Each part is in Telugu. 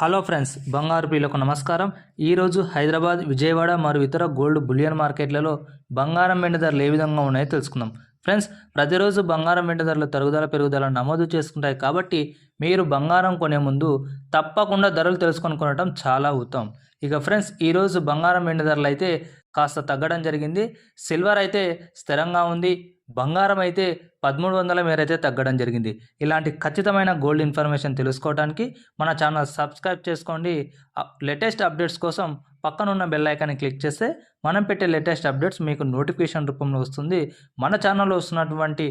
హలో ఫ్రెండ్స్, బంగారు ప్రియులకు నమస్కారం. ఈరోజు హైదరాబాద్, విజయవాడ మరియు ఇతర గోల్డ్ బులియన్ మార్కెట్లలో బంగారం వెండి ధరలు ఏ విధంగా ఉన్నాయో తెలుసుకుందాం. ఫ్రెండ్స్, ప్రతిరోజు బంగారం వెండి ధరలు తరుగుదల పెరుగుదల నమోదు చేసుకుంటాయి కాబట్టి మీరు బంగారం కొనే ముందు తప్పకుండా ధరలు తెలుసుకొని కొనడం చాలా ఉత్తమం. ఇక ఫ్రెండ్స్, ఈరోజు బంగారం వెండి ధరలు అయితే కాస్త తగ్గడం జరిగింది. సిల్వర్ అయితే స్థిరంగా ఉంది. బంగారం అయితే 1300 మేర అయితే తగ్గడం జరిగింది. ఇలాంటి ఖచ్చితమైన గోల్డ్ ఇన్ఫర్మేషన్ తెలుసుకోవడానికి మన ఛానల్ సబ్స్క్రైబ్ చేసుకోండి. లేటెస్ట్ అప్డేట్స్ కోసం పక్కనున్న బెల్ ఐకాన్ని క్లిక్ చేస్తే మనం పెట్టే లేటెస్ట్ అప్డేట్స్ మీకు నోటిఫికేషన్ రూపంలో వస్తుంది. మన ఛానల్లో వస్తున్నటువంటి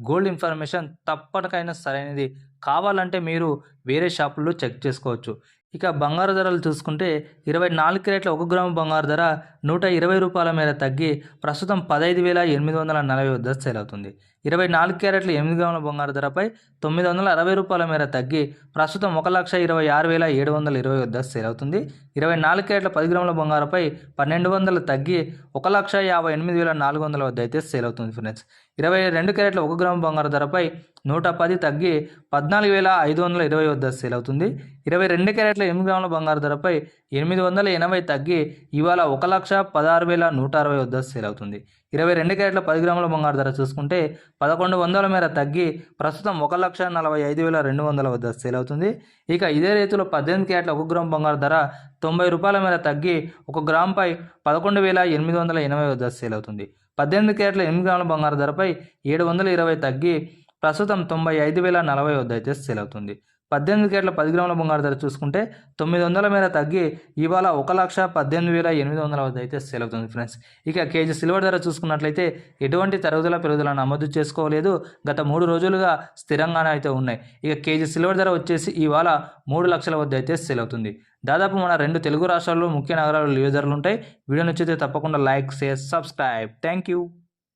గోల్డ్ ఇన్ఫర్మేషన్ తప్పనికైనా సరైనది. కావాలంటే మీరు వేరే షాపుల్లో చెక్ చేసుకోవచ్చు. ఇక బంగారు ధరలు చూసుకుంటే 24 క్యారెట్ల 1 గ్రాము బంగారు ధర ₹120 మేర తగ్గి ప్రస్తుతం 15,840 వద్ద సేల్ అవుతుంది. 24 క్యారెట్ల 8 గ్రాముల బంగారు ధరపై ₹960 మేర తగ్గి ప్రస్తుతం 1,26,720 వద్ద సేల్ అవుతుంది. 24 క్యారెట్ల 10 గ్రాముల బంగారుపై 1,200 తగ్గి 1,58,400 వద్ద అయితే సేల్ అవుతుంది ఫ్రెండ్స్. 22 క్యారెట్ల 1 గ్రాము బంగారు ధరపై 110 తగ్గి 14,520 వద్ద సేల్ అవుతుంది. 22 క్యారెట్ల 8 గ్రాముల బంగారు ధరపై 880 తగ్గి ఇవాళ 1,16,160 వద్ద సేల్ అవుతుంది. 22 క్యారెట్ల 10 గ్రాముల బంగారు ధర చూసుకుంటే 1,100 మేర తగ్గి ప్రస్తుతం 1,45,200 వద్ద సేల్ అవుతుంది. ఇక ఇదే రేతులో 18 క్యారెట్ల 1 గ్రాము బంగారు ధర ₹90 మేర తగ్గి 1 గ్రాముపై 11,880 వద్ద సేల్ అవుతుంది. 18 క్యారెట్ల 8 గ్రాముల బంగారు ధరపై 720 తగ్గి ప్రస్తుతం 95,040 వద్ద అయితే సేల్ అవుతుంది. 18 క్యారెట్ల 10 గ్రాముల బంగారు ధర చూసుకుంటే 900 మేర తగ్గి ఇవాళ 1,18,800 వద్ద అయితే సేల్ అవుతుంది ఫ్రెండ్స్. ఇక కేజీ సిల్వర్ ధర చూసుకున్నట్లయితే ఎటువంటి తరుగుదల పెరుగుదల నమోదు చేసుకోలేదు. గత 3 రోజులుగా స్థిరంగానే అయితే ఉన్నాయి. ఇక కేజీ సిల్వర్ ధర వచ్చేసి ఇవాళ 3 లక్షల వద్ద అయితే సేల్ అవుతుంది. దాదాపు మన 2 తెలుగు రాష్ట్రాల్లో ముఖ్య నగరాల్లో ఇవే ధరలు ఉంటాయి. వీడియో నచ్చితే తప్పకుండా like, share, subscribe. Thank you.